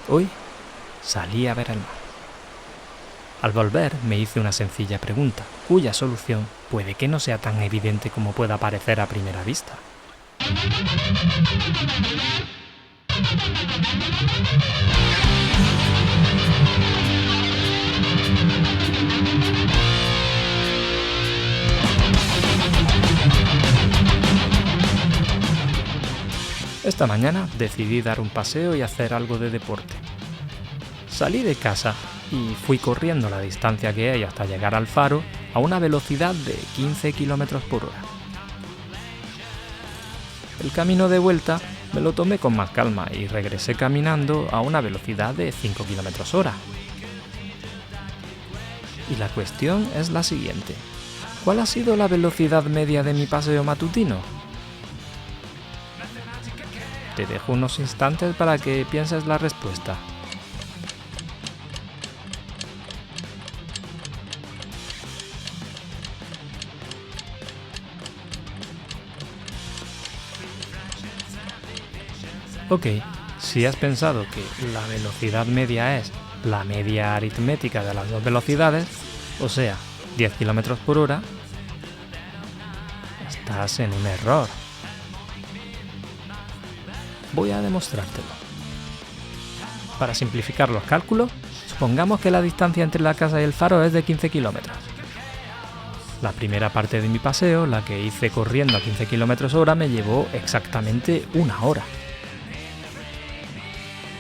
Hoy salí a ver el mar. Al volver me hice una sencilla pregunta, cuya solución puede que no sea tan evidente como pueda parecer a primera vista. Esta mañana decidí dar un paseo y hacer algo de deporte. Salí de casa y fui corriendo la distancia que hay hasta llegar al faro a una velocidad de 15 km por hora. El camino de vuelta me lo tomé con más calma y regresé caminando a una velocidad de 5 km hora. Y la cuestión es la siguiente: ¿cuál ha sido la velocidad media de mi paseo matutino? Te dejo unos instantes para que pienses la respuesta. Ok, si has pensado que la velocidad media es la media aritmética de las dos velocidades, o sea, 10 km por hora, estás en un error. Voy a demostrártelo. Para simplificar los cálculos, supongamos que la distancia entre la casa y el faro es de 15 km. La primera parte de mi paseo, la que hice corriendo a 15 km hora, me llevó exactamente una hora.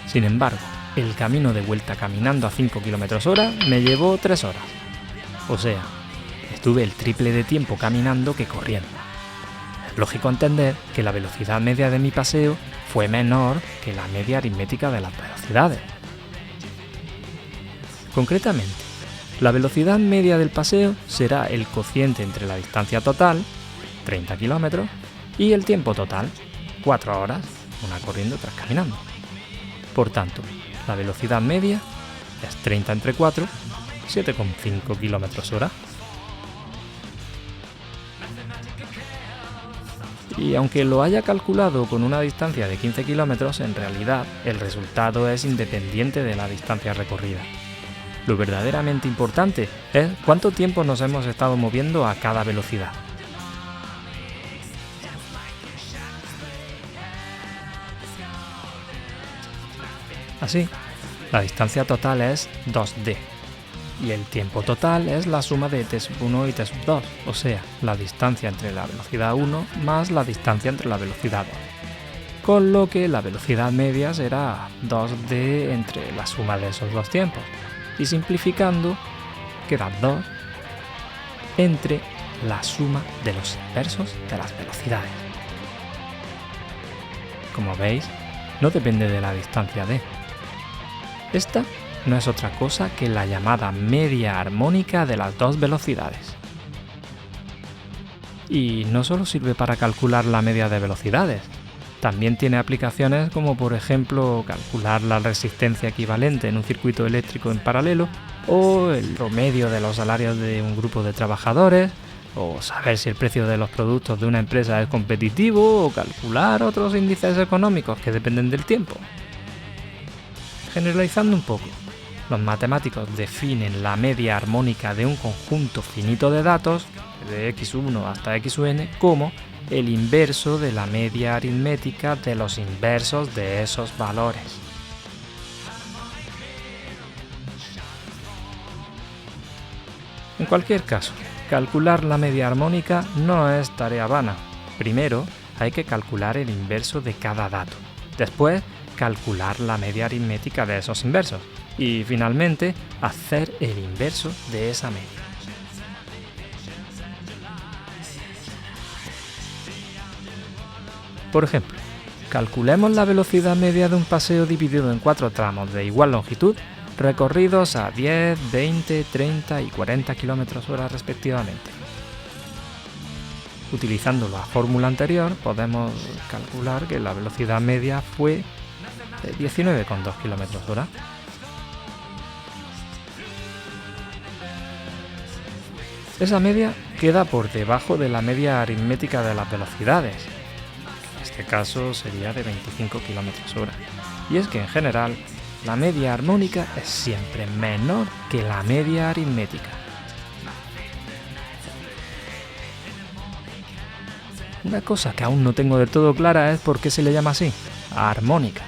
Sin embargo, el camino de vuelta caminando a 5 km hora me llevó 3 horas. O sea, estuve el triple de tiempo caminando que corriendo. Es lógico entender que la velocidad media de mi paseo fue menor que la media aritmética de las velocidades. Concretamente, la velocidad media del paseo será el cociente entre la distancia total, 30 km, y el tiempo total, 4 horas, una corriendo, otra caminando. Por tanto, la velocidad media es 30 entre 4, 7,5 km hora. Y aunque lo haya calculado con una distancia de 15 km, en realidad el resultado es independiente de la distancia recorrida. Lo verdaderamente importante es cuánto tiempo nos hemos estado moviendo a cada velocidad. Así, la distancia total es 2d y el tiempo total es la suma de t1 y t2, o sea, la distancia entre la velocidad 1 más la distancia entre la velocidad 2. Con lo que la velocidad media será 2d entre la suma de esos dos tiempos. Y simplificando, queda 2 entre la suma de los inversos de las velocidades. Como veis, no depende de la distancia d. Esta no es otra cosa que la llamada media armónica de las dos velocidades. Y no solo sirve para calcular la media de velocidades, también tiene aplicaciones como por ejemplo calcular la resistencia equivalente en un circuito eléctrico en paralelo, o el promedio de los salarios de un grupo de trabajadores, o saber si el precio de los productos de una empresa es competitivo, o calcular otros índices económicos que dependen del tiempo. Generalizando un poco, los matemáticos definen la media armónica de un conjunto finito de datos, de x1 hasta xn, como el inverso de la media aritmética de los inversos de esos valores. En cualquier caso, calcular la media armónica no es tarea vana. Primero, hay que calcular el inverso de cada dato. Después, calcular la media aritmética de esos inversos. Y finalmente, hacer el inverso de esa media. Por ejemplo, calculemos la velocidad media de un paseo dividido en 4 tramos de igual longitud, recorridos a 10, 20, 30 y 40 km hora respectivamente. Utilizando la fórmula anterior, podemos calcular que la velocidad media fue de 19,2 km hora. Esa media queda por debajo de la media aritmética de las velocidades, que en este caso sería de 25 km hora. Y es que en general la media armónica es siempre menor que la media aritmética. Una cosa que aún no tengo del todo clara es por qué se le llama así, armónica.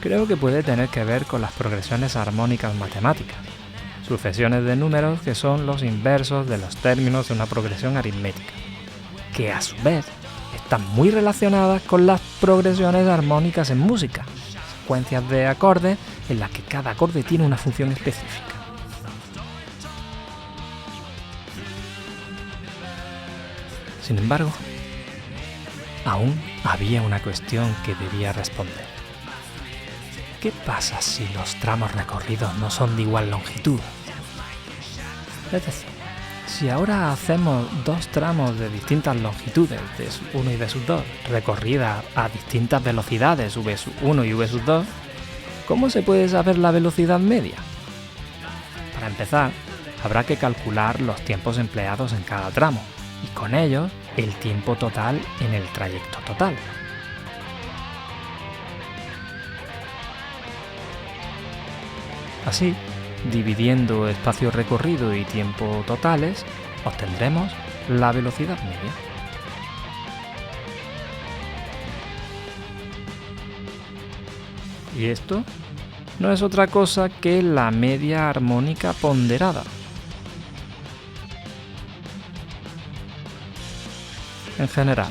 Creo que puede tener que ver con las progresiones armónicas matemáticas, sucesiones de números que son los inversos de los términos de una progresión aritmética, que a su vez están muy relacionadas con las progresiones armónicas en música, secuencias de acordes en las que cada acorde tiene una función específica. Sin embargo, aún había una cuestión que debía responder. ¿Qué pasa si los tramos recorridos no son de igual longitud? Es decir, si ahora hacemos dos tramos de distintas longitudes, de sub 1 y de sub 2, recorridas a distintas velocidades, v sub 1 y v sub 2, ¿cómo se puede saber la velocidad media? Para empezar, habrá que calcular los tiempos empleados en cada tramo, y con ellos el tiempo total en el trayecto total. Así, dividiendo espacio recorrido y tiempo totales, obtendremos la velocidad media. Y esto no es otra cosa que la media armónica ponderada. En general,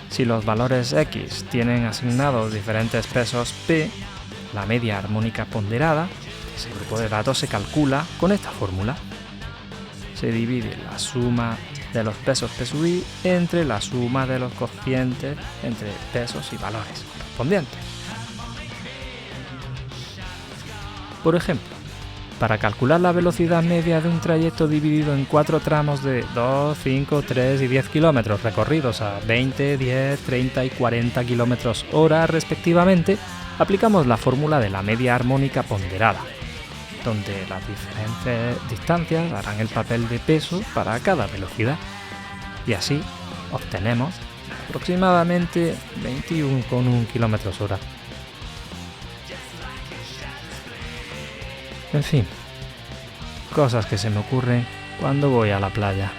si los valores x tienen asignados diferentes pesos p, la media armónica ponderada, ese grupo de datos se calcula con esta fórmula. Se divide la suma de los pesos p sub i entre la suma de los cocientes entre pesos y valores correspondientes. Por ejemplo, para calcular la velocidad media de un trayecto dividido en 4 tramos de 2, 5, 3 y 10 kilómetros recorridos a 20, 10, 30 y 40 kilómetros hora respectivamente, aplicamos la fórmula de la media armónica ponderada, donde las diferentes distancias harán el papel de peso para cada velocidad, y así obtenemos aproximadamente 21,1 kilómetros hora. En fin, cosas que se me ocurren cuando voy a la playa.